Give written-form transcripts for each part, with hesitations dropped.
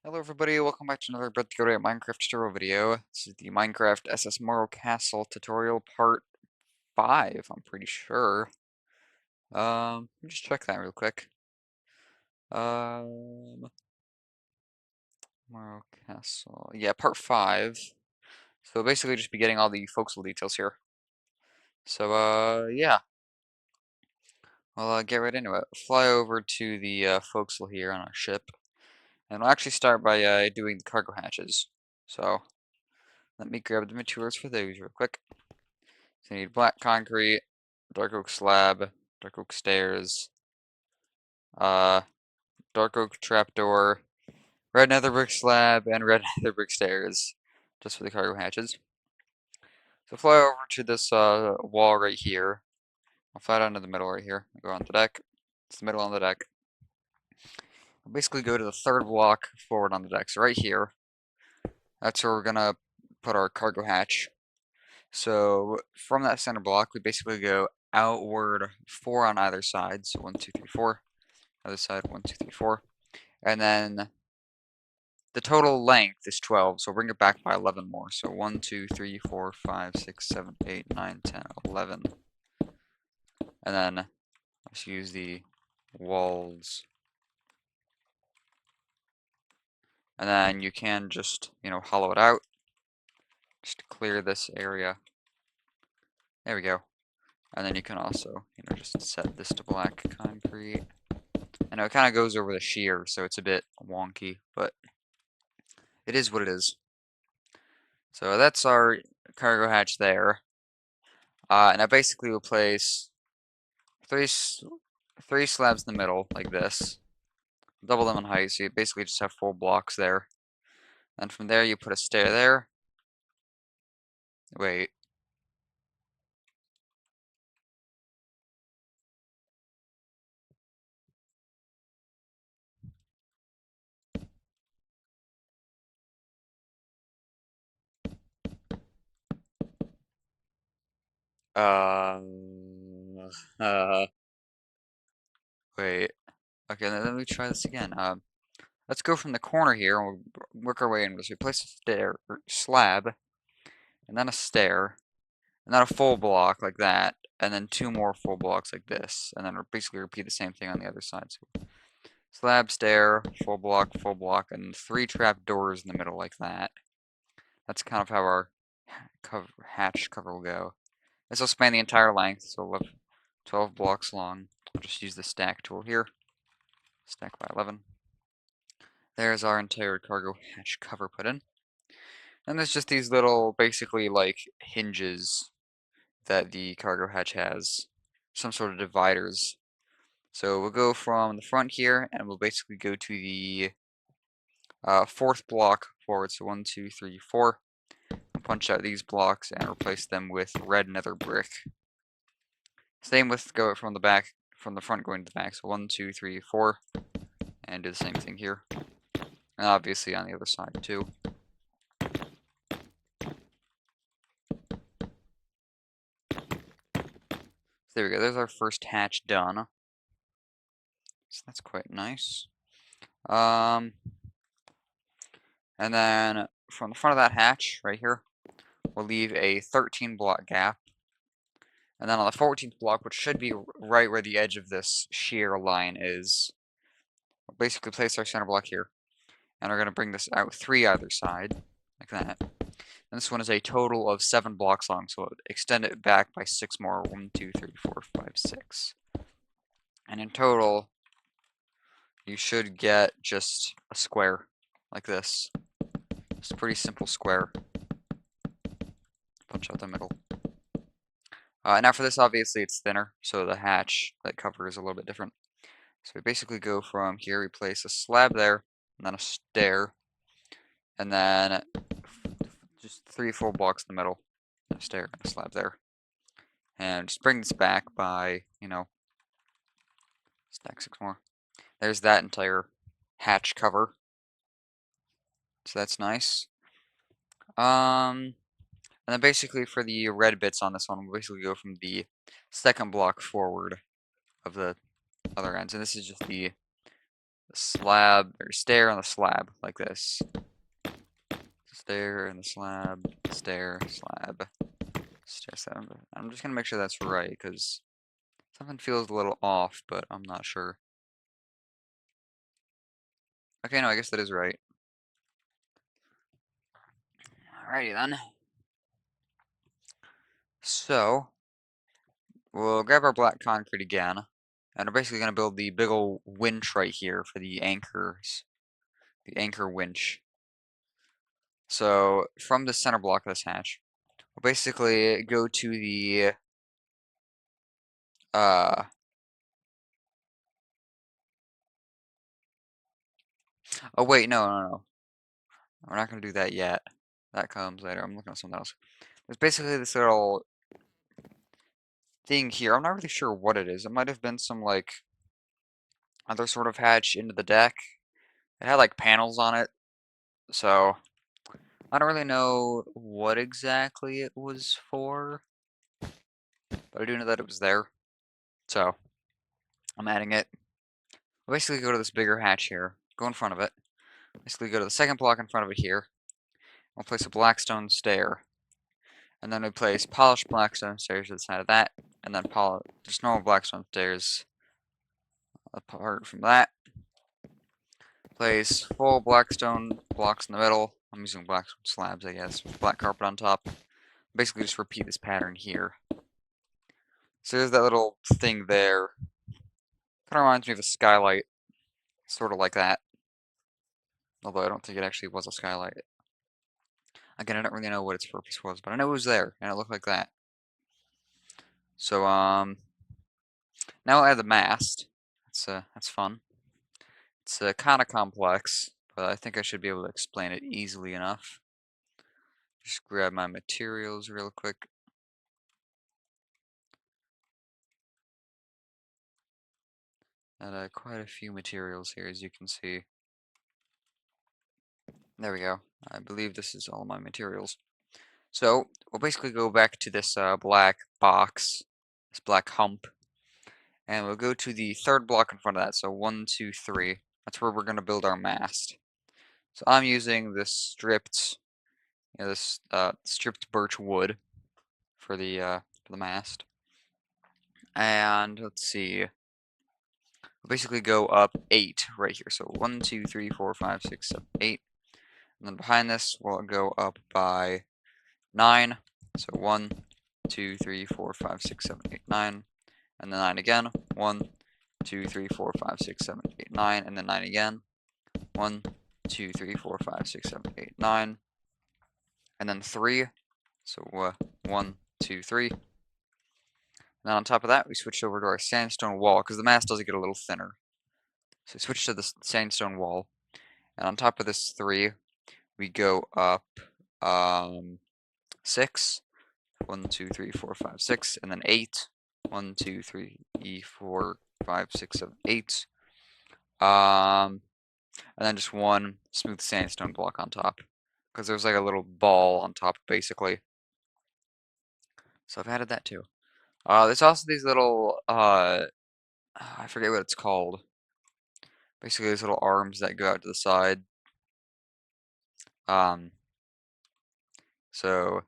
Hello everybody, welcome back to another Breath to Go to Minecraft tutorial video. This is the Minecraft SS Morro Castle tutorial part 5, I'm pretty sure. Let me just check that real quick. Morro Castle, yeah, part 5. So basically just be getting all the forecastle details here. So, yeah. We'll get right into it. Fly over to the forecastle here on our ship. And we'll actually start by doing the cargo hatches. So, let me grab the materials for those real quick. So you need black concrete, dark oak slab, dark oak stairs, uh, dark oak trapdoor, red nether brick slab, and red nether brick stairs, just for the cargo hatches. So fly over to this wall right here. I'll fly down to the middle right here. Go on the deck. It's the middle on the deck. We'll basically go to the third block forward on the deck. So right here, that's where we're gonna put our cargo hatch. So from that center block, we basically go outward 4 on either side. So 1, 2, 3, 4. Other side, 1, 2, 3, 4. And then the total length is 12, so we'll bring it back by 11 more. So 1, 2, 3, 4, 5, 6, 7, 8, 9, 10, 11. And then let's use the walls. And then you can just, hollow it out. Just to clear this area. There we go. And then you can also, just set this to black concrete. I know it kind of goes over the shear, so it's a bit wonky, but it is what it is. So that's our cargo hatch there. And I basically will place three slabs in the middle, like this. Double them in height, so you basically just have 4 blocks there. And from there, you put a stair there. Wait. Um. Uh. Wait. Okay, let me try this again. Let's go from the corner here, and we'll work our way in. So we place a stair, or slab, and then a stair, and then a full block like that, and then 2 more full blocks like this, and then basically repeat the same thing on the other side. So slab, stair, full block, and 3 trap doors in the middle like that. That's kind of how our hatch cover will go. This will span the entire length, so we'll have 12 blocks long. I'll just use the stack tool here. Stack by 11. There's our entire cargo hatch cover put in. And there's just these little, basically like hinges that the cargo hatch has. Some sort of dividers. So we'll go from the front here, and we'll basically go to the 4th block forward. So 1, 2, 3, 4. Punch out these blocks and replace them with red nether brick. Same with go from the back, from the front going to the back. So 1, 2, 3, 4, and do the same thing here. And obviously on the other side too. So there we go. There's our first hatch done. So that's quite nice. And then from the front of that hatch right here, we'll leave a 13 block gap. And then on the 14th block, which should be right where the edge of this shear line is, we'll basically place our center block here. And we're going to bring this out 3 either side, like that. And this one is a total of 7 blocks long, so extend it back by 6 more. 1, 2, 3, 4, 5, 6. And in total, you should get just a square, like this. Just a pretty simple square. Punch out the middle. Now for this, obviously it's thinner, so the hatch that cover is a little bit different. So we basically go from here, we place a slab there, and then a stair, and then just 3 full blocks in the middle, a stair and a slab there. And just bring this back by, stack 6 more. There's that entire hatch cover. So that's nice. And then basically for the red bits on this one, we'll basically go from the 2nd block forward of the other ends. And this is just the the slab, or stair on the slab, like this. Stair and the slab, stair, slab, stair, slab. I'm just gonna make sure that's right, because something feels a little off, but I'm not sure. Okay, no, I guess that is right. Alrighty then. So, we'll grab our black concrete again, and we're basically going to build the big old winch right here for the anchors, the anchor winch. So, from the center block of this hatch, we'll basically go to the, uh, oh wait, no. We're not going to do that yet. That comes later. I'm looking at something else. There's basically this little thing here. I'm not really sure what it is. It might have been some, like, other sort of hatch into the deck. It had, like, panels on it, so I don't really know what exactly it was for, but I do know that it was there, so I'm adding it. We'll basically go to this bigger hatch here, go in front of it, basically go to the second block in front of it here, we'll place a blackstone stair, and then we place polished blackstone stairs to the side of that, and then just normal blackstone stairs apart from that. Place full blackstone blocks in the middle. I'm using blackstone slabs, I guess, with black carpet on top. Basically just repeat this pattern here. So there's that little thing there. Kind of reminds me of a skylight, sort of like that. Although I don't think it actually was a skylight. Again, I don't really know what its purpose was, but I know it was there, and it looked like that. So, now I have the mast. That's fun. It's kind of complex, but I think I should be able to explain it easily enough. Just grab my materials real quick. And quite a few materials here, as you can see. There we go. I believe this is all my materials. So, we'll basically go back to this black box, this black hump, and we'll go to the third block in front of that. So 1, 2, 3. That's where we're going to build our mast. So I'm using this stripped birch wood for the mast. And let's see, we'll basically go up 8 right here. So 1, 2, 3, 4, 5, 6, 7, 8. And then behind this, we'll go up by 9. So 1, 2, 3, 4, 5, 6, 7, 8, 9. And then 9 again. 1, 2, 3, 4, 5, 6, 7, 8, 9. And then 9 again. 1, 2, 3, 4, 5, 6, 7, 8, 9. And then 3. So 1, 2, 3. And then on top of that, we switched over to our sandstone wall because the mast does get a little thinner. So we switch to the sandstone wall. And on top of this 3, we go up 6. 1, 2, 3, 4, 5, 6. And then 8. 1, 2, 3, 4, 5, 6, 7, 8. And then just one smooth sandstone block on top. Because there's like a little ball on top, basically. So I've added that too. There's also these little, I forget what it's called. Basically, these little arms that go out to the side. Um, so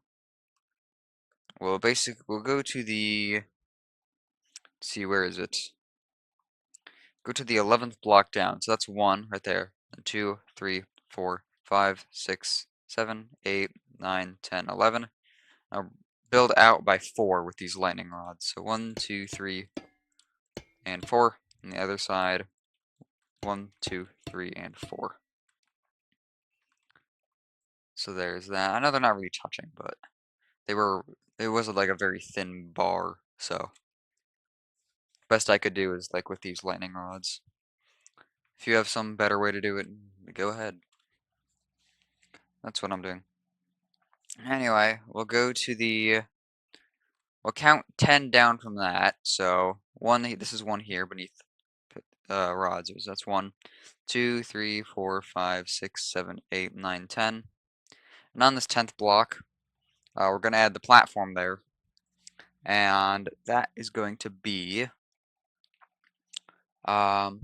we'll go to the, let's see, where is it? Go to the 11th block down. So that's 1 right there. And 2, 3, 4, 5, 6, 7, 8, 9, 10, 11. Now build out by 4 with these lightning rods. So 1, 2, 3, and 4. On the other side, 1, 2, 3, and 4. So there's that. I know they're not really touching, but it was like a very thin bar, so best I could do is like with these lightning rods. If you have some better way to do it, go ahead. That's what I'm doing. Anyway, we'll count 10 down from that. So this is 1 here beneath rods. That's 1, 2, 3, 4, 5, 6, 7, 8, 9, 10. And on this 10th block, we're going to add the platform there. And that is going to be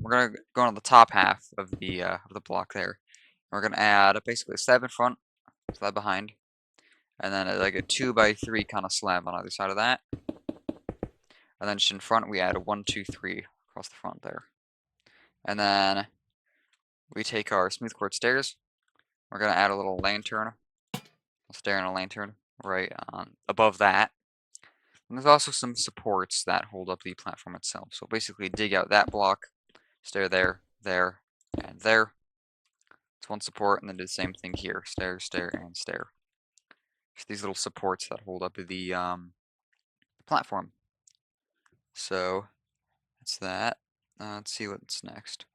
we're gonna go on the top half of the block there. We're gonna add basically a slab in front, slab behind, and then like a 2x3 kind of slab on either side of that. And then just in front, we add a 1, 2, 3 across the front there. And then we take our smooth quartz stairs. We're gonna add a little lantern, a stair and a lantern right on above that. And there's also some supports that hold up the platform itself. So basically dig out that block, stair there, there, and there. It's one support, and then do the same thing here. Stair, stair, and stair. Just these little supports that hold up the platform. So that's that. Let's see what's next.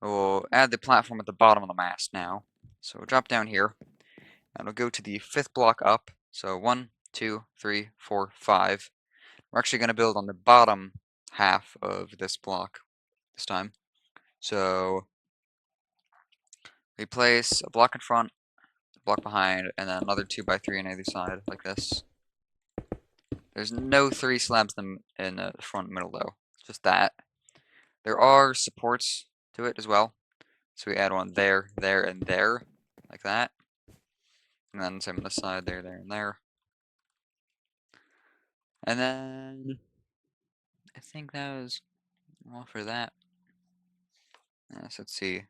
We'll add the platform at the bottom of the mast now. So we'll drop down here, and we'll go to the 5th block up. So 1, 2, 3, 4, 5. We're actually going to build on the bottom half of this block this time. So we place a block in front, a block behind, and then another 2x3 on either side, like this. There's no 3 slabs in the front middle though, it's just that. There are supports to it as well. So we add one there, there, and there, like that. And then same on this side, there, there, and there. And then I think that was all for that. Yes, let's see.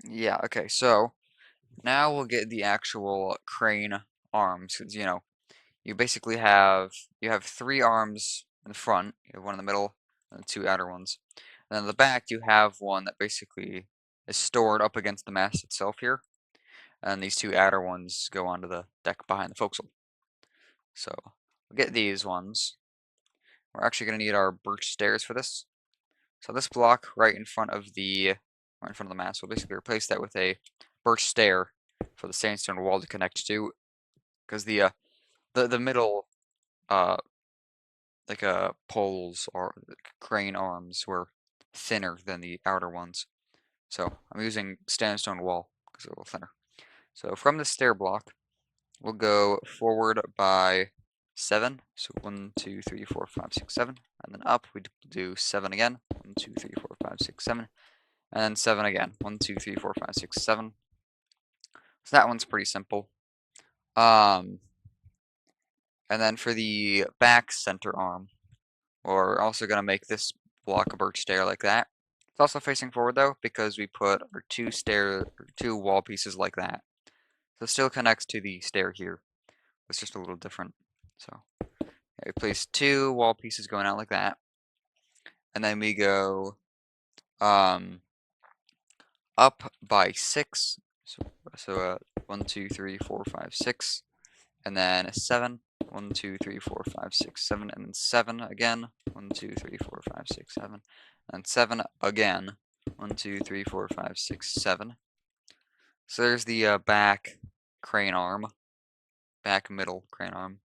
Yeah, okay, so now we'll get the actual crane arms, because you basically have 3 arms in the front, you have one in the middle, and 2 outer ones. And then in the back you have one that basically is stored up against the mast itself here. And these 2 outer ones go onto the deck behind the forecastle. So we'll get these ones. We're actually going to need our birch stairs for this. So this block right in front of the mast, we'll basically replace that with a birch stair for the sandstone wall to connect to, because the middle poles or crane arms were thinner than the outer ones. So I'm using sandstone wall because they're a little thinner. So from the stair block, we'll go forward by 7. So 1, 2, 3, 4, 5, 6, 7. And then up, we do 7 again. 1, 2, 3, 4, 5, 6, 7. And then 7 again. 1, 2, 3, 4, 5, 6, 7. So that one's pretty simple. And then for the back center arm, we're also going to make this block a birch stair like that. It's also facing forward though, because we put our 2 wall pieces like that. So it still connects to the stair here. It's just a little different. So yeah, we place 2 wall pieces going out like that. And then we go up by 6. So 1, 2, 3, 4, 5, 6. And then 7. 1, 2, 3, 4, 5, 6, 7. And then 7 again. 1, 2, 3, 4, 5, 6, 7. And 7 again. 1, 2, 3, 4, 5, 6, 7. So there's the back crane arm. Back middle crane arm.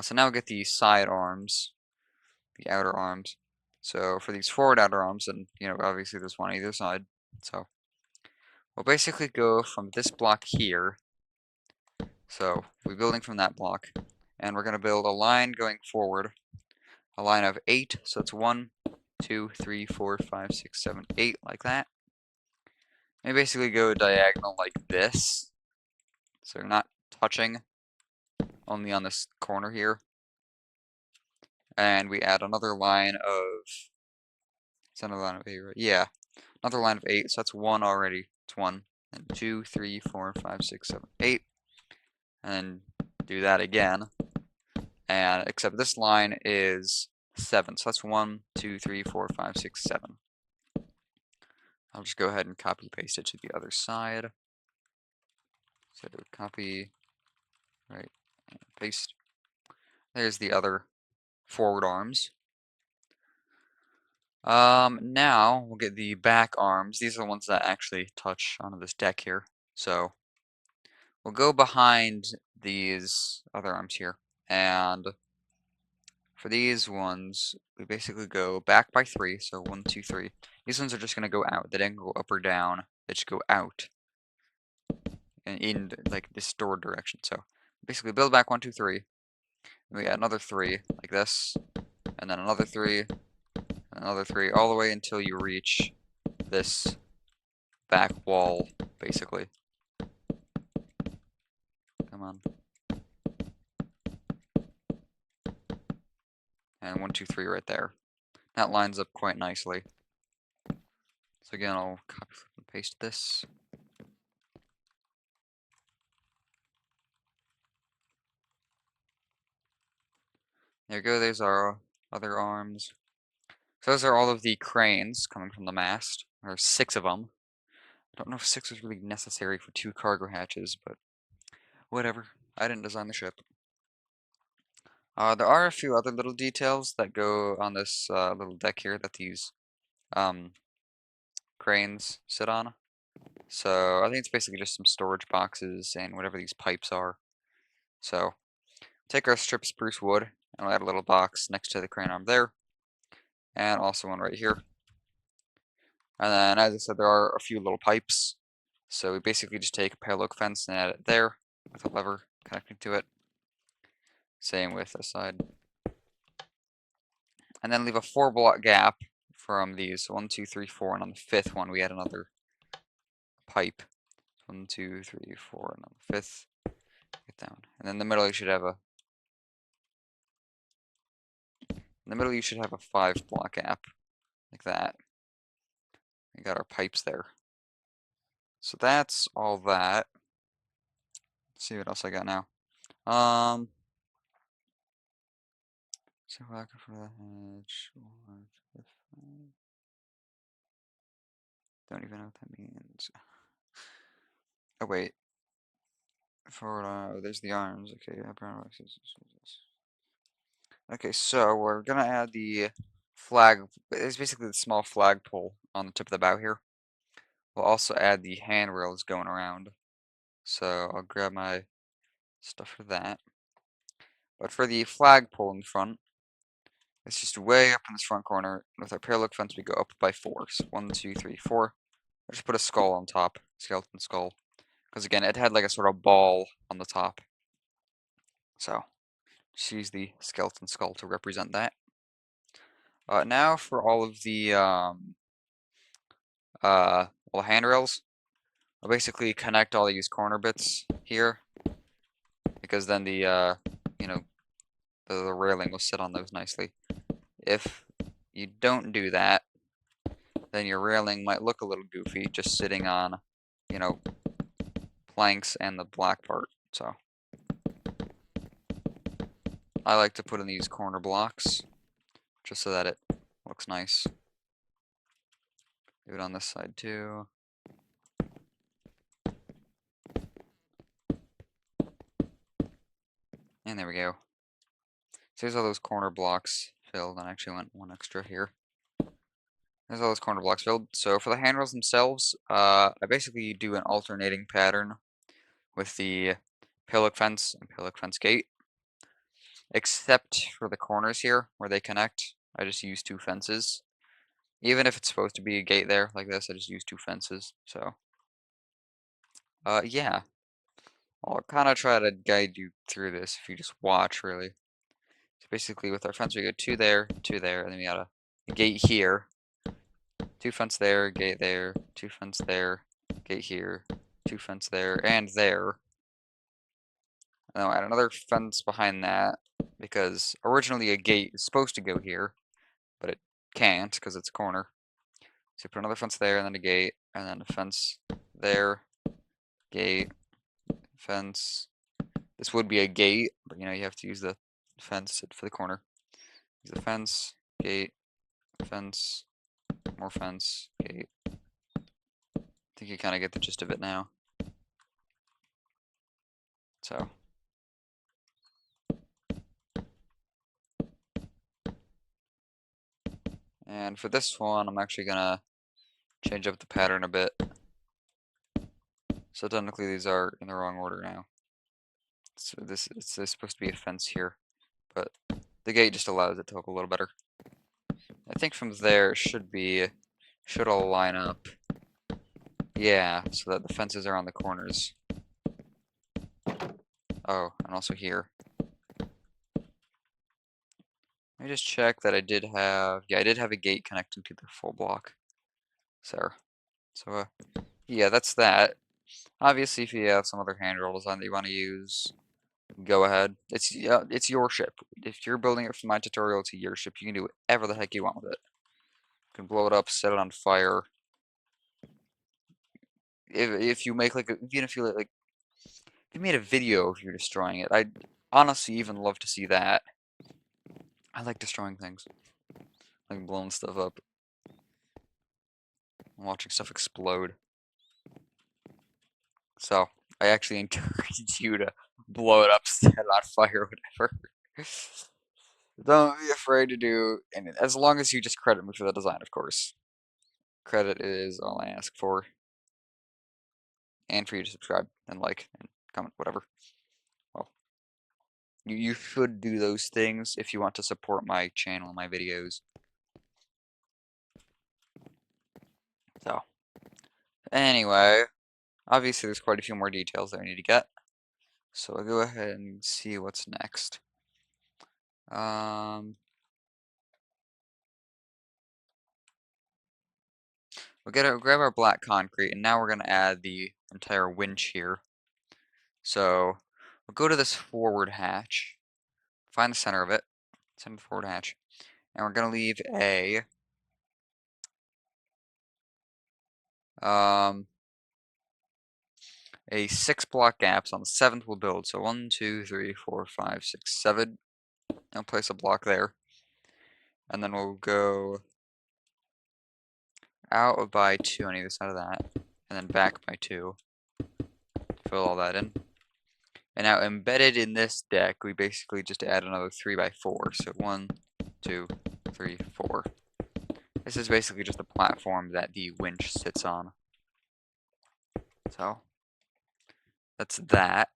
So now we'll get the side arms. The outer arms. So for these forward outer arms, and obviously there's one on either side. So we'll basically go from this block here. So we're building from that block, and we're going to build a line going forward, a line of 8. So it's 1, 2, 3, 4, 5, 6, 7, 8, like that. And basically go diagonal like this. So you're not touching, only on this corner here. And we add another line of, it's another line of 8, right? Yeah, another line of 8, so that's 1 already. It's 1, and 2, 3, 4, 5, 6, 7, 8. And then do that again. And except this line is 7, so that's 1, 2, 3, 4, 5, 6, 7. I'll just go ahead and copy paste it to the other side. So copy, right, and paste. There's the other forward arms. Now we'll get the back arms. These are the ones that actually touch onto this deck here. So we'll go behind these other arms here. And for these ones, we basically go back by 3. So 1, 2, 3. These ones are just going to go out. They don't go up or down. They just go out in like this stored direction. So basically build back 1, 2, 3. And we add another 3 like this. And then another 3. And another 3, all the way until you reach this back wall, basically. Come on. And 1, 2, 3 right there. That lines up quite nicely. So again, I'll copy and paste this. There you go, there's our other arms. So those are all of the cranes coming from the mast. There's 6 of them. I don't know if 6 is really necessary for 2 cargo hatches, but whatever. I didn't design the ship. There are a few other little details that go on this little deck here that these cranes sit on. So I think it's basically just some storage boxes and whatever these pipes are. So take our strip spruce wood and we'll add a little box next to the crane arm there, and also one right here. And then, as I said, there are a few little pipes. So we basically just take a parallel fence and add it there with a lever connecting to it. Same with this side. And then leave a 4-block gap from these. So 1, 2, 3, 4, and on the 5th one we add another pipe. 1, 2, 3, 4, and on the 5th, get down. And then in the middle you should have a 5-block gap, like that. We got our pipes there. So that's all that. Let's see what else I got now. So back for the hedge. Don't even know what that means. Oh wait. For there's the arms. Okay, okay, so we're gonna add the flag. It's basically the small flagpole on the tip of the bow here. We'll also add the handrails going around. So I'll grab my stuff for that. But for the flagpole in front, it's just way up in this front corner. With our parallel fence, we go up by 4. So 1, 2, 3, 4. I just put a skull on top, skeleton skull. Because again, it had like a sort of ball on the top. So just use the skeleton skull to represent that. Now for all of the handrails, I'll basically connect all these corner bits here, because then the the railing will sit on those nicely. If you don't do that, then your railing might look a little goofy, just sitting on, planks and the black part. So I like to put in these corner blocks, just so that it looks nice. Do it on this side too. And there we go. So there's all those corner blocks filled, and I actually went one extra here. There's all those corner blocks filled. So for the handrails themselves, I basically do an alternating pattern with the pillock fence and pillock fence gate. Except for the corners here, where they connect, I just use 2 fences. Even if it's supposed to be a gate there, like this, I just use 2 fences. So, yeah. I'll kind of try to guide you through this if you just watch, really. So basically, with our fence, we go 2 there, 2 there, and then we got a gate here. 2 fence there, gate there, 2 fence there, gate here, 2 fence there, and there. And then I'll add another fence behind that, because originally a gate is supposed to go here, but it can't because it's a corner. So you put another fence there, and then a gate, and then a fence there, gate, fence. This would be a gate, but you have to use the fence for the corner. Use the fence, gate, fence, more fence, gate. I think you kind of get the gist of it now. So. And for this one, I'm actually gonna change up the pattern a bit. So technically these are in the wrong order now. So it's supposed to be a fence here, but the gate just allows it to look a little better. I think from there should all line up. Yeah, so that the fences are on the corners. Oh, and also here. Let me just check that I did have, yeah, I did have a gate connecting to the full block. So, yeah, that's that. Obviously, if you have some other handrail design that you want to use, go ahead. It's your ship. If you're building it from my tutorial to your ship, you can do whatever the heck you want with it. You can blow it up, set it on fire. If you make like even if you like if you made a video of you destroying it, I'd honestly even love to see that. I like destroying things, like blowing stuff up, and watching stuff explode. So I actually encourage you to blow it up, set it on fire, whatever. Don't be afraid to do, and as long as you just credit me for the design, of course. Credit is all I ask for, and for you to subscribe and like and comment, whatever. Well, you should do those things if you want to support my channel and my videos. So, anyway, obviously there's quite a few more details that I need to get. So I'll go ahead and see what's next. We'll grab our black concrete, and now we're gonna add the entire winch here. So we'll go to this forward hatch, find the center of it, center of the forward hatch, and we're gonna leave a 6 block gaps. On the 7th we'll build. So 1, 2, 3, 4, 5, 6, 7. And place a block there. And then we'll go out by 2 on either side of that. And then back by 2. Fill all that in. And now embedded in this deck, we basically just add another 3 by 4. So 1, 2, 3, 4. This is basically just the platform that the winch sits on. So that's that.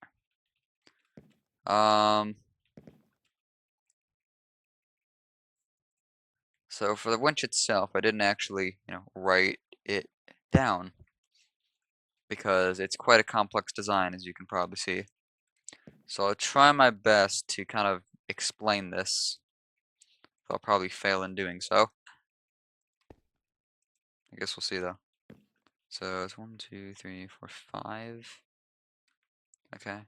So for the winch itself, I didn't actually, write it down because it's quite a complex design, as you can probably see. So I'll try my best to kind of explain this. I'll probably fail in doing so. I guess we'll see though. So it's 1, 2, 3, 4, 5. Okay.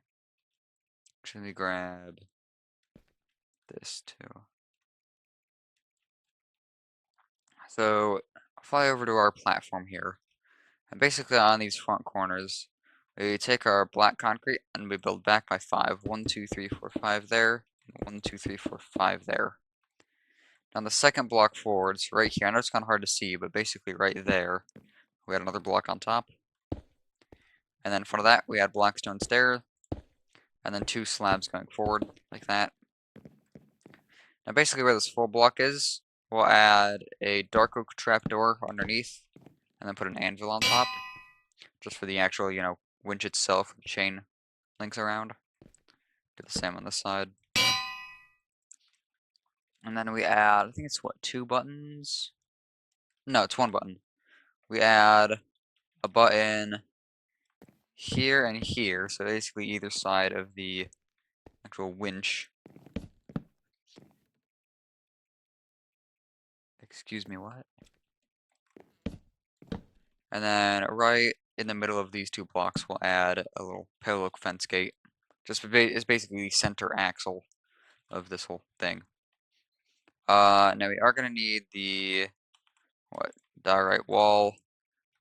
Should we grab this too? So fly over to our platform here. And basically on these front corners, we take our black concrete and we build back by 5. 1, 2, 3, 4, 5 there. 1, 2, 3, 4, 5 there. On the second block forwards, right here, I know it's kind of hard to see, but basically right there, we add another block on top. And then in front of that, we add blackstone stairs, and then 2 slabs going forward, like that. Now basically where this full block is, we'll add a dark oak trapdoor underneath, and then put an anvil on top, just for the actual, winch itself, chain links around. Do the same on this side. And then we add, I think it's what, 2 buttons? No, it's 1 button. We add a button here and here, so basically either side of the actual winch. Excuse me, what? And then right in the middle of these 2 blocks, we'll add a little pale oak fence gate. It's basically the center axle of this whole thing. Now we are going to need the diorite wall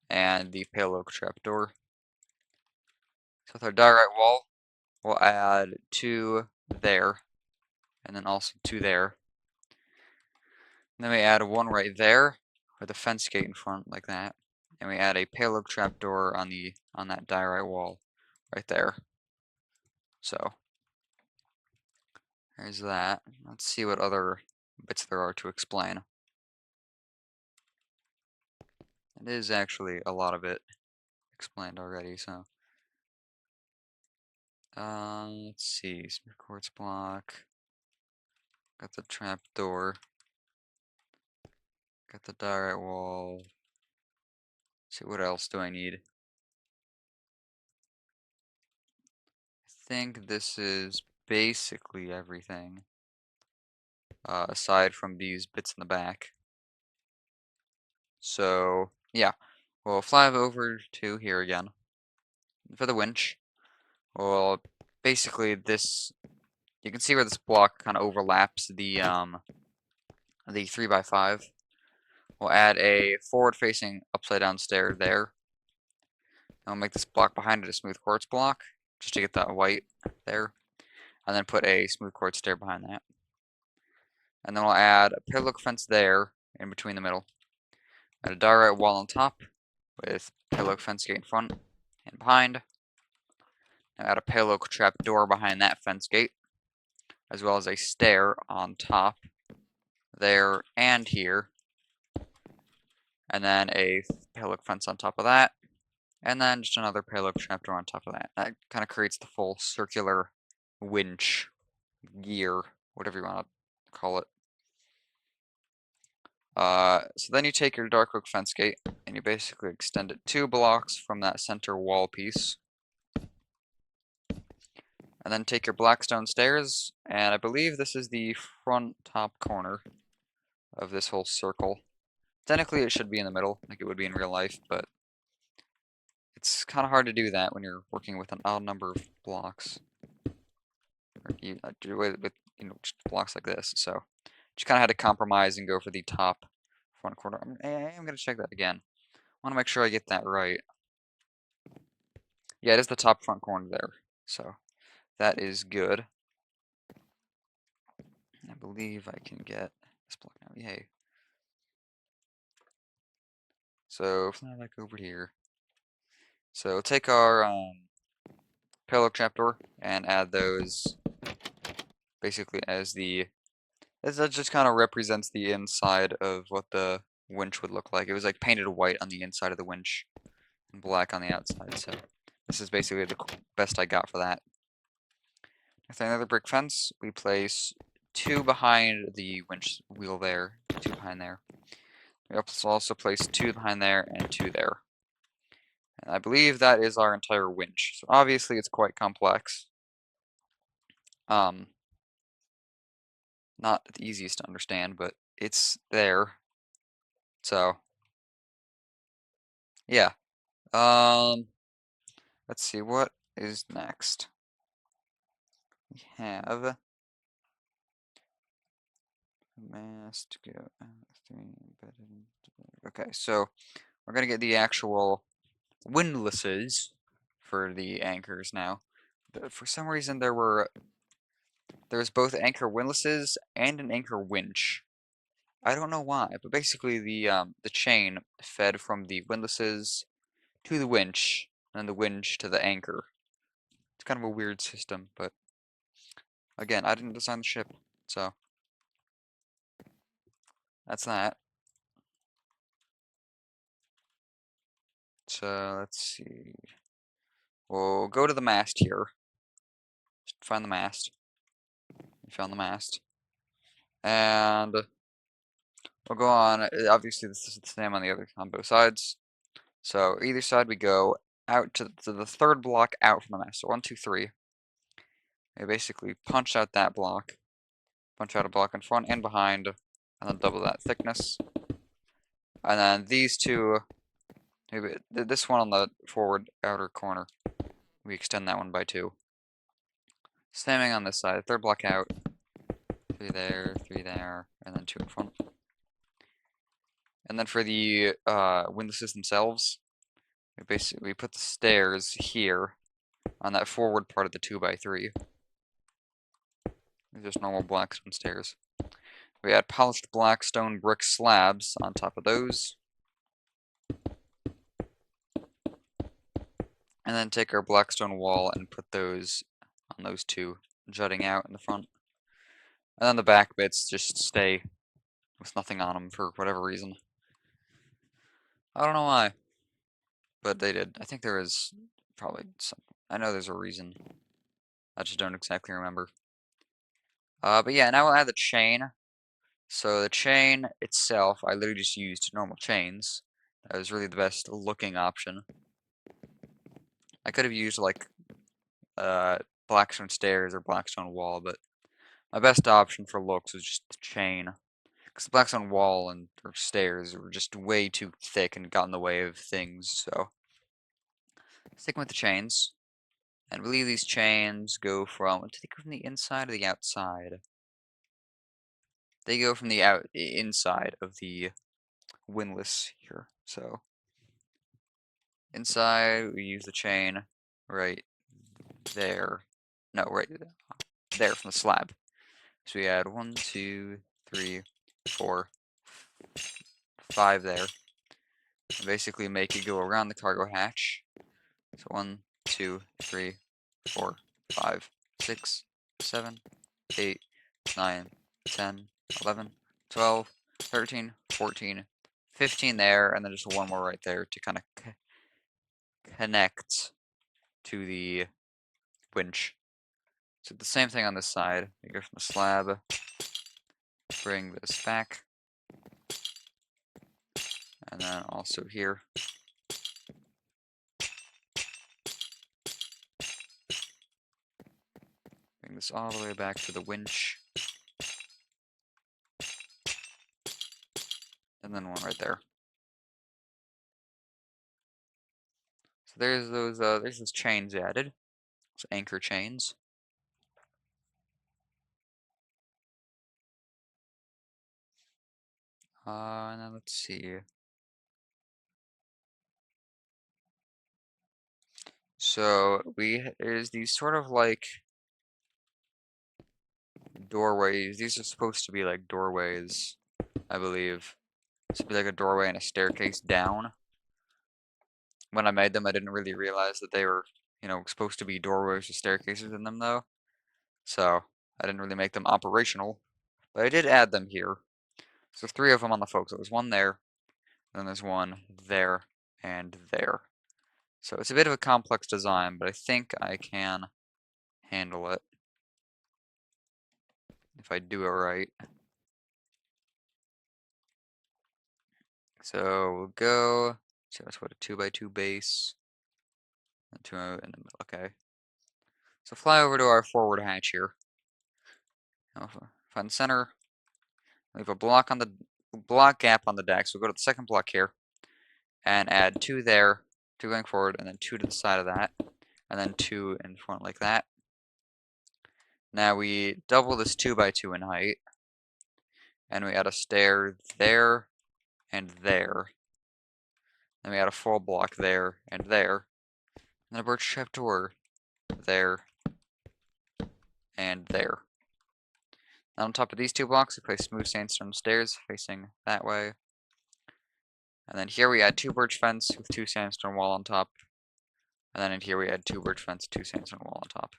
and the pale oak trapdoor. So with our diorite wall, we'll add 2 there, and then also 2 there. And then we add 1 right there, with a fence gate in front, like that. And we add a pale oak trapdoor on that diorite wall, right there. So there's that. Let's see what other bits there are to explain. It is actually a lot of it explained already, so. Let's see, smooth quartz block. Got the trap door. Got the diorite wall. Let's see, what else do I need? I think this is basically everything. aside from these bits in the back. So, yeah, we'll fly over to here again for the winch. Well, basically this, you can see where this block kind of overlaps the 3x5. We'll add a forward-facing upside-down stair there. And we'll make this block behind it a smooth quartz block, just to get that white there. And then put a smooth quartz stair behind that. And then we'll add a pillar fence there, in between the middle. Add a diorite wall on top, with pillar fence gate in front and behind. Now add a pillar trap door behind that fence gate, as well as a stair on top, there and here. And then a pillar fence on top of that. And then just another pillar trapdoor on top of that. That kind of creates the full circular winch gear, whatever you want to call it. So then you take your dark oak fence gate and you basically extend it 2 blocks from that center wall piece. And then take your black stone stairs, and I believe this is the front top corner of this whole circle. Technically it should be in the middle, like it would be in real life, but it's kind of hard to do that when you're working with an odd number of blocks. Or with just blocks like this, so just kind of had to compromise and go for the top front corner. I'm going to check that again. I want to make sure I get that right. Yeah, it is the top front corner there, so that is good. I believe I can get this block now. Yay. So fly back over here. So take our pillar trapdoor and add those basically as the, that just kind of represents the inside of what the winch would look like. It was like painted white on the inside of the winch and black on the outside. So this is basically the best I got for that. With another brick fence, we place 2 behind the winch wheel there, 2 behind there. We also place 2 behind there and 2 there. And I believe that is our entire winch. So obviously it's quite complex. Not the easiest to understand, but it's there. So yeah. Let's see, what is next? We have mast go 3 embedded. Okay, so we're gonna get the actual windlasses for the anchors now. But for some reason there's both anchor windlasses and an anchor winch. I don't know why, but basically the chain fed from the windlasses to the winch, and the winch to the anchor. It's kind of a weird system, but again, I didn't design the ship, so that's that. So let's see. We'll go to the mast here. Just find the mast. We found the mast. And we'll go on. Obviously, this is the same on both sides. So either side we go out to the third block out from the mast. So 1, 2, 3. We basically punch out that block. Punch out a block in front and behind, and then double that thickness. And then these two, maybe this one on the forward outer corner, we extend that one by 2. Same thing on this side, third block out, 3 there, and then 2 in front. And then for the windlasses themselves, we put the stairs here on that forward part of the 2x3. They're just normal blackstone stairs. We add polished black stone brick slabs on top of those. And then take our blackstone wall and put those on those 2 jutting out in the front. And then the back bits just stay with nothing on them for whatever reason. I don't know why, but they did. I think there is probably some. I know there's a reason. I just don't exactly remember. But yeah, now we'll add the chain. So the chain itself, I literally just used normal chains. That was really the best looking option. I could have used like blackstone stairs or blackstone wall, but My best option for looks was just the chain. Because the blacks on wall and or stairs were just way too thick and got in the way of things, so sticking with the chains. And I believe these chains go from, do they go from the inside or the outside? They go from the inside of the windlass here. So inside, we use the chain right there. No, right there from the slab. So we add 1, 2, 3, 4, 5 there. And basically make it go around the cargo hatch. So 1, 2, 3, 4, 5, 6, 7, 8, 9, 10, 11, 12, 13, 14, 15 there, and then just one more right there to kind of connect to the winch. So the same thing on this side. You go from the slab, bring this back, and then also here. Bring this all the way back to the winch. And then one right there. So there's those chains added. Those anchor chains. And then let's see. So there's these sort of like doorways. These are supposed to be like doorways, I believe. This would be like a doorway and a staircase down. When I made them, I didn't really realize that they were, supposed to be doorways with staircases in them though. So I didn't really make them operational, but I did add them here. So 3 of them on the forecastle. There's one there, and then there's one there and there. So it's a bit of a complex design, but I think I can handle it if I do it right. So we'll go, so that's what, a 2x2 base, and 2 in the middle, okay. So fly over to our forward hatch here. Now find the center, leave a block gap on the deck, so we'll go to the second block here, and add 2 there, 2 going forward, and then 2 to the side of that, and then 2 in front like that. Now we double this 2x2 in height, and we add a stair there and there. Then we add a full block there and there. And then a birch trapdoor there and there. Now on top of these 2 blocks, we place smooth sandstone stairs facing that way. And then here we add 2 birch fence with 2 sandstone wall on top. And then in here we add 2 birch fence, 2 sandstone wall on top.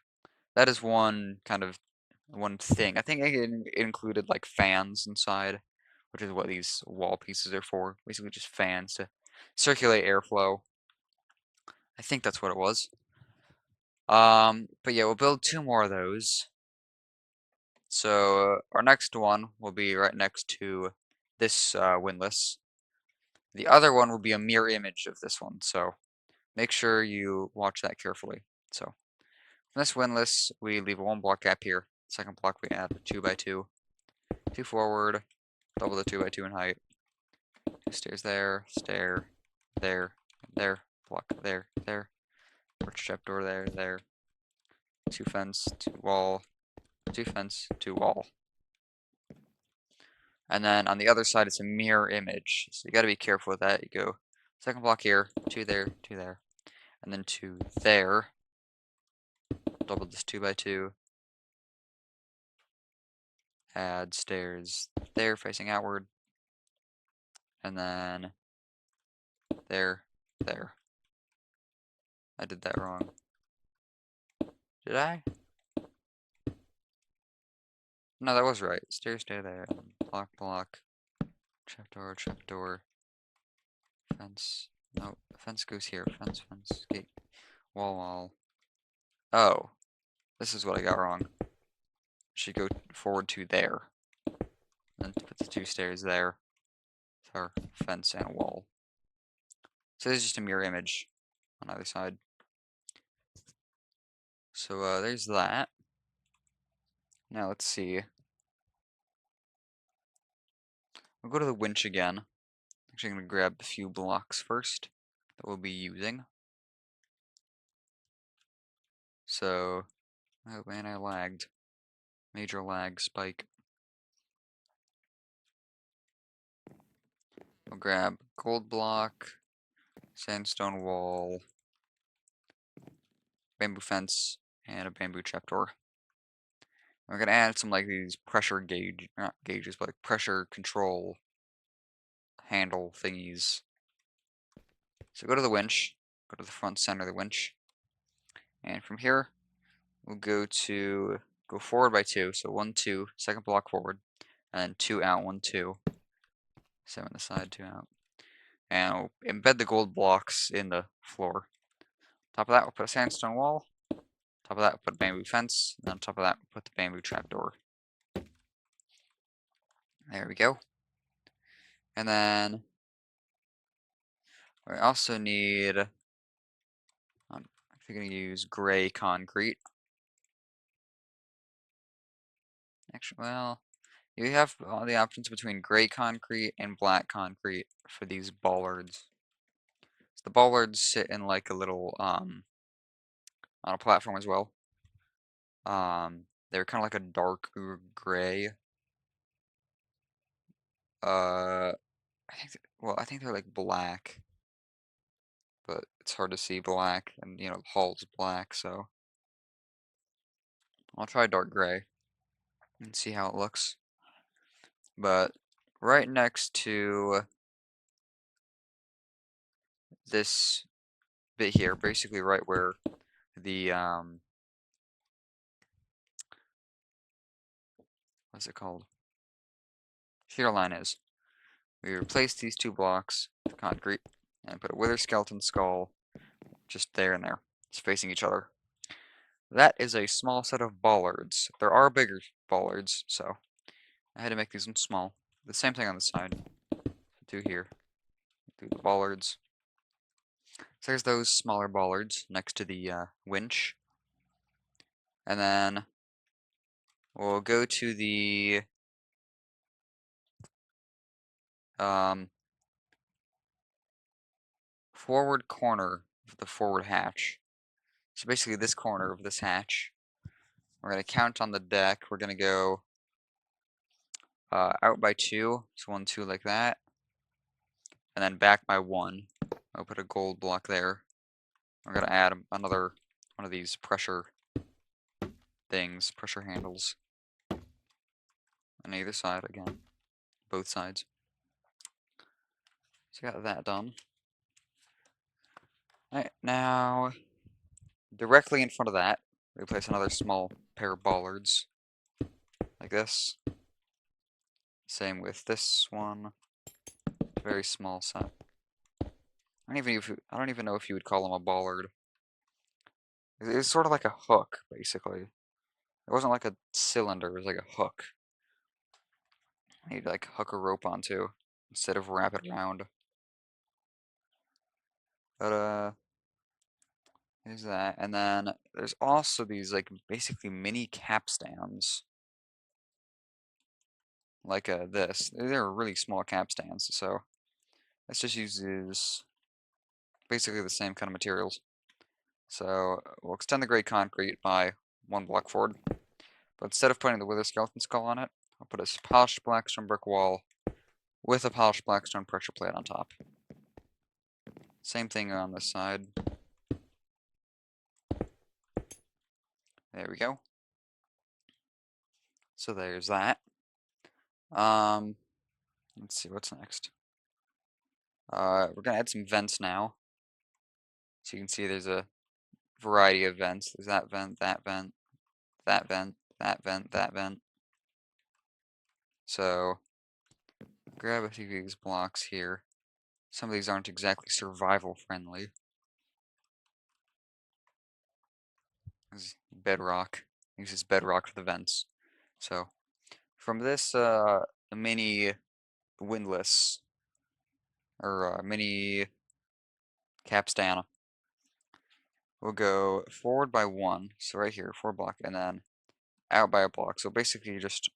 That is one thing. I think it included like fans inside, which is what these wall pieces are for. Basically just fans to circulate airflow. I think that's what it was. But yeah, we'll build 2 more of those. So our next one will be right next to this windlass. The other one will be a mirror image of this one, so make sure you watch that carefully. So from this windlass, we leave a 1 block gap here. Second block we add 2x2, 2 forward, double the 2x2 in height. 2 stairs there, stair, there, block there, birch trapdoor there, 2 fence, 2 wall, 2 fence, 2 wall. And then on the other side, it's a mirror image. So you got to be careful with that. You go second block here, 2 there, 2 there, and then 2 there. Double this 2x2. Add stairs there facing outward. And then there. I did that wrong. Did I? No, that was right. Stairs, stay there. Block. Trapdoor. Fence. No, fence goes here. Fence, gate. Wall. Oh. This is what I got wrong. Should go forward to there. And put the 2 stairs there. With our fence and a wall. So this is just a mirror image on either side. So there's that. Now let's see. We'll go to the winch again. Actually, I'm going to grab a few blocks first that we'll be using. So, oh man, I lagged. Major lag spike. We'll grab gold block, sandstone wall, bamboo fence, and a bamboo trapdoor. We're gonna add some like these pressure gauge, not gauges, but like pressure control handle thingies. So go to the winch, go to the front center of the winch, and from here we'll go forward by 2. So 1, 2, second block forward, and then 2 out, 1, 2. 7 the side, 2 out, and we'll embed the gold blocks in the floor. Top of that, we'll put a sandstone wall. Top of that, we'll put a bamboo fence. And on top of that, we'll put the bamboo trapdoor. There we go. And then we also need, I'm going to use gray concrete. Actually, well, you have all the options between gray concrete and black concrete for these bollards. So the bollards sit in like a little, on a platform as well. They're kind of like a darker gray. I think they're like black, but it's hard to see black, and you know, the hull's black, so I'll try dark gray and see how it looks. But right next to this bit here, basically right where the what's it called? Shear line is. We replace these 2 blocks with concrete and put a wither skeleton skull just there and there. It's facing each other. That is a small set of bollards. There are bigger bollards, so I had to make these ones small. The same thing on the side. Do here. Do the bollards. So there's those smaller bollards next to the winch. And then we'll go to the forward corner of the forward hatch. So basically this corner of this hatch. We're going to count on the deck. We're going to go out by 2. So 1, 2 like that. And then back by 1. I'll put a gold block there. We're going to add another one of these pressure things, pressure handles. On either side again. Both sides. So got that done. Alright, now directly in front of that, we place another small pair of bollards. Like this. Same with this one. Very small set. I don't even know if you would call them a bollard. It's sort of like a hook, basically. It wasn't like a cylinder, it was like a hook. You'd like hook a rope onto instead of wrap it around. But there's that. And then there's also these like basically mini capstans. Like this. They're really small capstans, so this just uses basically the same kind of materials. So we'll extend the gray concrete by 1 block forward. But instead of putting the wither skeleton skull on it, I'll put a polished blackstone brick wall with a polished blackstone pressure plate on top. Same thing on this side. There we go. So there's that. Let's see what's next. We're gonna add some vents now. So you can see there's a variety of vents. There's that vent, that vent, that vent, that vent, that vent. So grab a few of these blocks here. Some of these aren't exactly survival friendly. This is bedrock. Uses bedrock for the vents. So from this mini windlass or mini capstan, we'll go forward by 1. So right here, 4 block, and then out by a block. So basically you just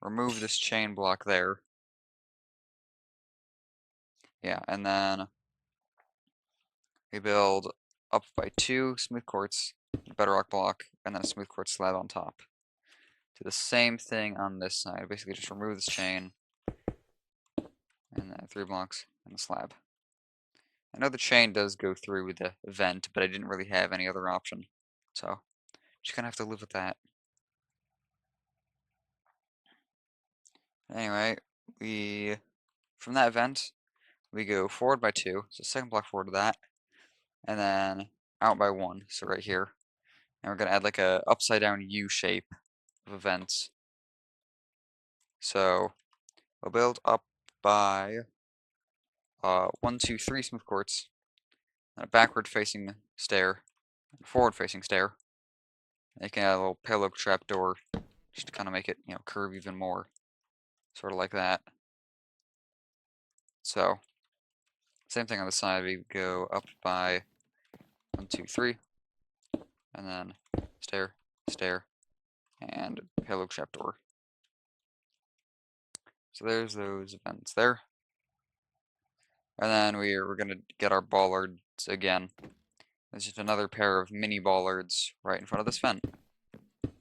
remove this chain block there. Yeah, and then we build up by 2 smooth quartz, bedrock block, and then a smooth quartz slab on top. Do the same thing on this side. Basically just remove this chain, and then 3 blocks, and a slab. I know the chain does go through with the vent, but I didn't really have any other option. So, just gonna have to live with that. Anyway, from that vent, we go forward by 2, so second block forward to that, and then out by 1, so right here. And we're gonna add like a upside down U shape of vents. So, we'll build up by 1, 2, 3 smooth quartz, and a backward facing stair, and a forward facing stair. And you can add a little pale oak trapdoor just to kind of make it, curve even more. Sort of like that. So, same thing on the side, we go up by 1, 2, 3, and then stair, stair, and pale oak trapdoor. So there's those vents there. And then we're gonna get our bollards again. There's just another pair of mini bollards right in front of this vent.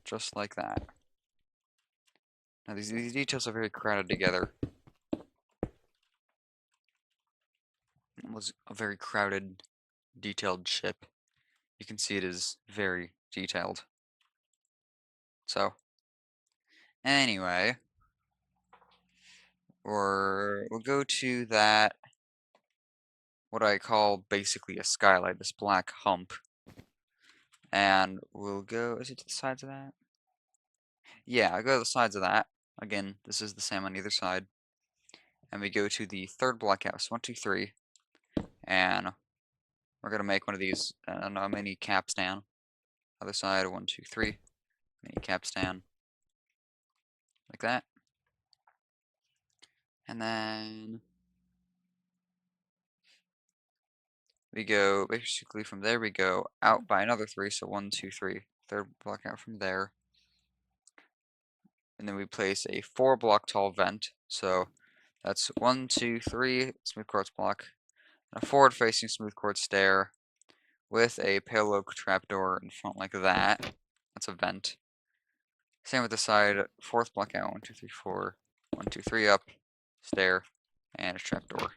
Just like that. Now these details are very crowded together. It was a very crowded, detailed ship. You can see it is very detailed. So, anyway, we'll go to that, what I call basically a skylight, this black hump. And we'll go, is it to the sides of that? Yeah, I'll go to the sides of that. Again, this is the same on either side. And we go to the third block house, 1, 2, 3. And we're gonna make one of these, a mini capstan. Other side, 1, 2, 3. Mini capstan. Like that. And then we go, basically from there we go out by another 3, so 1, 2, 3. Third block out from there. And then we place a 4 block tall vent, so that's 1, 2, 3 smooth quartz block, and a forward facing smooth quartz stair with a pale oak trapdoor in front like that. That's a vent. Same with the side, 4th block out, 1, 2, 3, 4, 1, 2, 3 up, stair, and a trapdoor.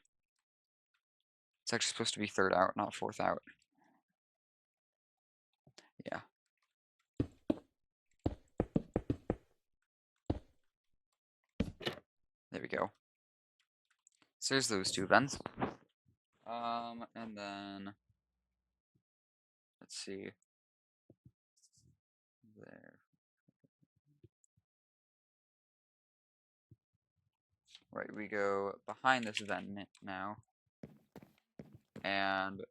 It's actually supposed to be 3rd out, not 4th out. Yeah. There we go. So there's those 2 vents. And then, let's see. There. Right, we go behind this vent now. And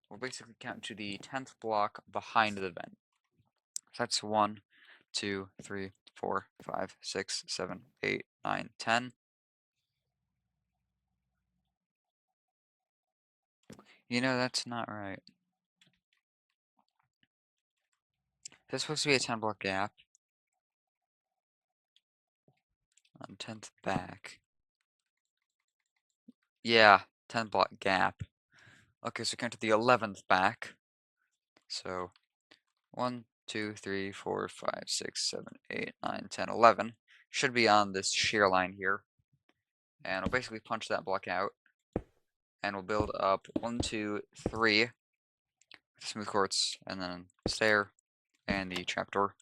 we'll basically count to the 10th block behind the vent. So that's 1, 2, 3, 4, 5, 6, 7, 8, 9, 10. That's not right. There's supposed to be a 10 block gap on 10th back. Yeah, 10 block gap. Okay, so count to the 11th back. So 1, 2, 3, 4, 5, 6, 7, 8, 9, 10, 11. Should be on this shear line here. And we'll basically punch that block out. And we'll build up 1, 2, 3 smooth quartz, and then stair, and the trapdoor.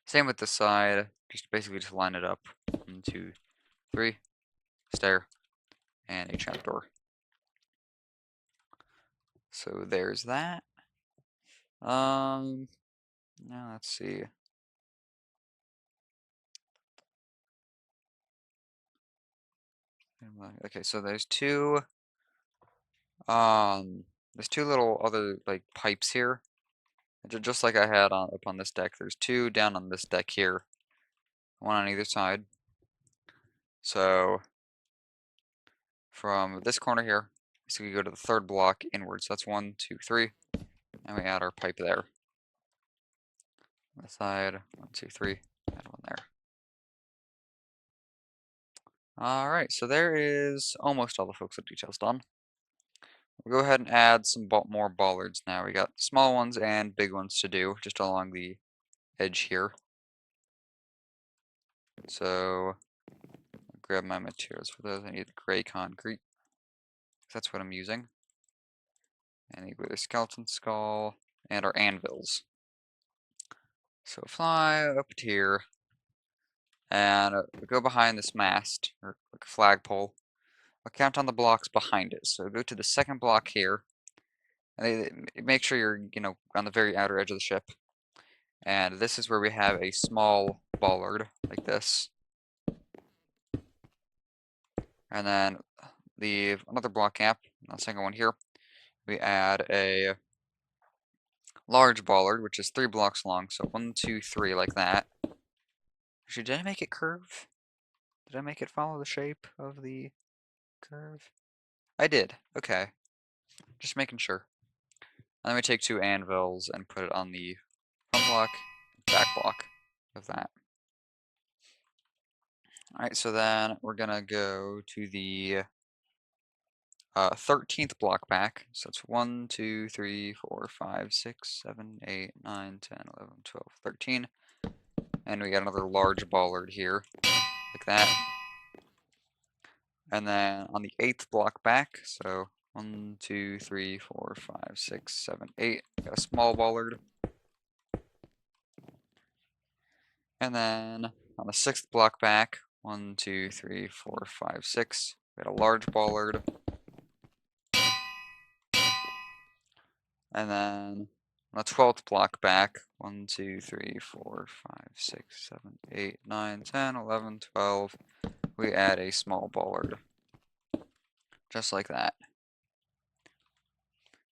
Same with the side, basically just line it up. 1, 2, 3, stair, and a trapdoor. So there's that. Now let's see. Okay, so there's two little other like pipes here. Just like I had up on this deck. There's 2 down on this deck here. 1 on either side. So from this corner here, so we go to the 3rd block inwards. That's 1, 2, 3. And we add our pipe there. the side. 1, 2, 3. Add one there. Alright, so there is almost all the forecastle details done. We'll go ahead and add some more bollards now. We got small ones and big ones to do, just along the edge here. So, I'll grab my materials for those. I need gray concrete. That's what I'm using. And the wither skeleton skull, and our anvils. So fly up to here, and go behind this mast, or like a flagpole. I'll count on the blocks behind it. So go to the second block here, and make sure you're, on the very outer edge of the ship. And this is where we have a small bollard, like this. And then another block gap, the second one here, we add a large bollard, which is 3 blocks long. So 1, 2, 3, like that. Actually, did I make it curve? Did I make it follow the shape of the curve? I did. Okay. Just making sure. And then we take 2 anvils and put it on the front block, back block of that. Alright, so then we're gonna go to the 13th block back. So it's 1, 2, 3, 4, 5, 6, 7, 8, 9, 10, 11, 12, 13. And we got another large bollard here, like that. And then on the 8th block back, so 1, 2, 3, 4, 5, 6, 7, 8, got a small bollard. And then on the 6th block back, 1, 2, 3, 4, 5, 6, we got a large bollard. And then on the 12th block back, 1, 2, 3, 4, 5, 6, 7, 8, 9, 10, 11, 12, we add a small bollard. Just like that.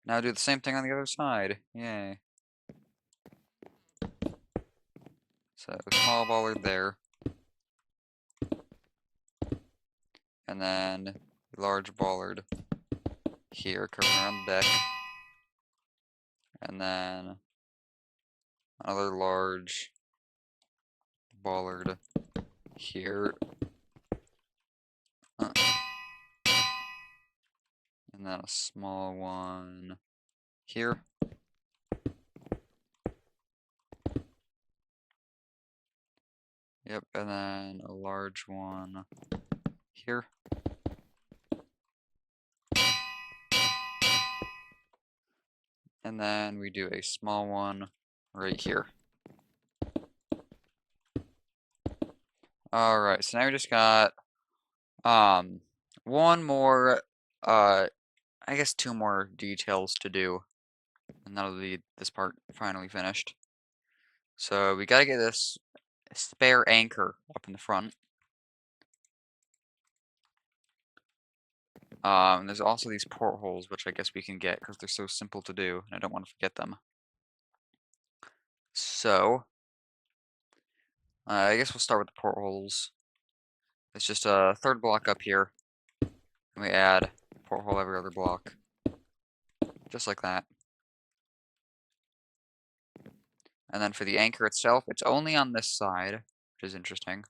Now do the same thing on the other side. Yay. So small bollard there. And then large bollard here covering around the deck. And then another large bollard here. And then a small one here. Yep, and then a large one here. And then we do a small one right here. Alright, so now we just got one more, I guess 2 more details to do. And that'll be this part finally finished. So we gotta get this spare anchor up in the front. There's also these portholes, which I guess we can get because they're so simple to do, and I don't want to forget them. So, I guess we'll start with the portholes. It's just a 3rd block up here, and we add a porthole every other block, just like that. And then for the anchor itself, it's only on this side, which is interesting.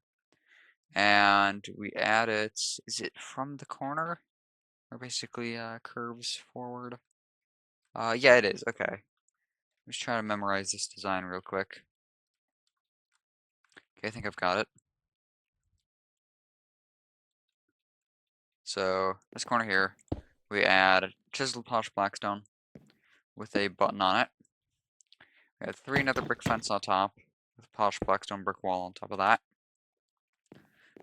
And we add it, is it from the corner? Or basically curves forward? Yeah, it is, okay. I'm just trying to memorize this design real quick. Okay, I think I've got it. So, this corner here, we add chiseled polished blackstone with a button on it. We add 3 nether brick fence on top with polished blackstone brick wall on top of that.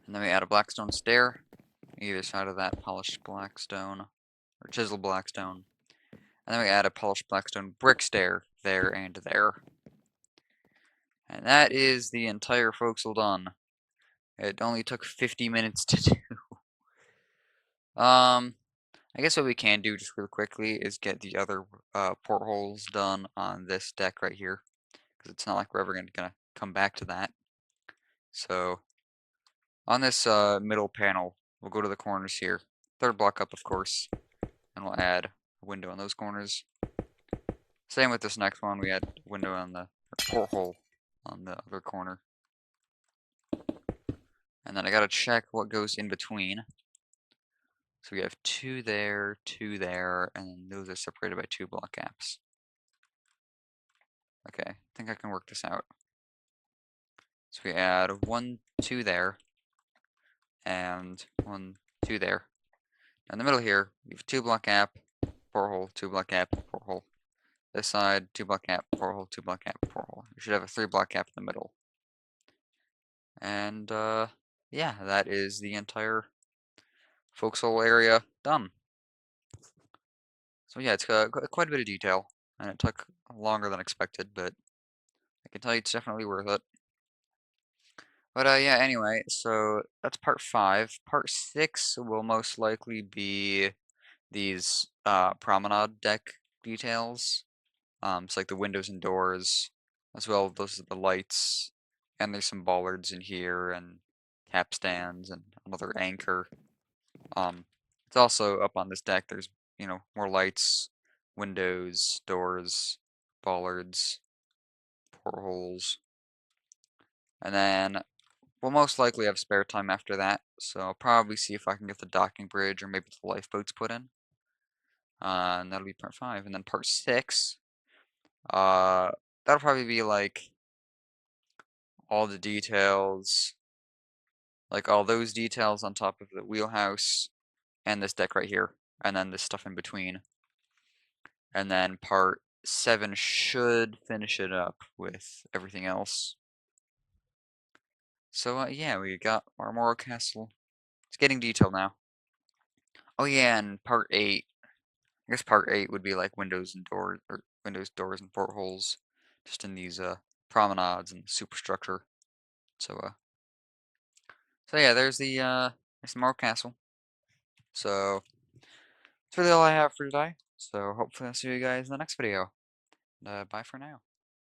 And then we add a blackstone stair either side of that polished blackstone or chiseled blackstone. And then we add a polished blackstone brick stair there and there. And that is the entire forecastle done. It only took 50 minutes to do. I guess what we can do just real quickly is get the other portholes done on this deck right here, because it's not like we're ever gonna come back to that. So on this middle panel, we'll go to the corners here, 3rd block up, of course, and we'll add a window on those corners. Same with this next one, we add a window on the porthole on the other corner. And then I gotta check what goes in between. So we have two there, and those are separated by 2 block gaps. Okay, I think I can work this out. So we add 1, 2 there, and 1, 2 there. In the middle here, we have 2 block gap, porthole, 2 block gap, porthole. This side, 2 block gap, porthole, 2 block gap, porthole. We should have a 3 block gap in the middle. And yeah, that is the entire forecastle area done. So yeah, it's got quite a bit of detail, and it took longer than expected, but I can tell you it's definitely worth it. But yeah, anyway, so that's part 5. Part 6 will most likely be these promenade deck details. It's like the windows and doors, as well as those are the lights, and there's some bollards in here, and capstans, and another anchor. It's also up on this deck, there's, more lights, windows, doors, bollards, portholes, and then we'll most likely have spare time after that, so I'll probably see if I can get the docking bridge or maybe the lifeboats put in. And that'll be part 5. And then part 6, uh, that'll probably be like all the details, like all those details on top of the wheelhouse and this deck right here, and then this stuff in between. And then part 7 should finish it up with everything else. So yeah, we got our Morro Castle. It's getting detailed now. Oh yeah, and part 8. I guess part 8 would be like windows and doors, or windows, doors, and portholes, just in these promenades and superstructure. So so yeah, there's the Morro Castle. So that's really all I have for today. So hopefully I'll see you guys in the next video. Bye for now.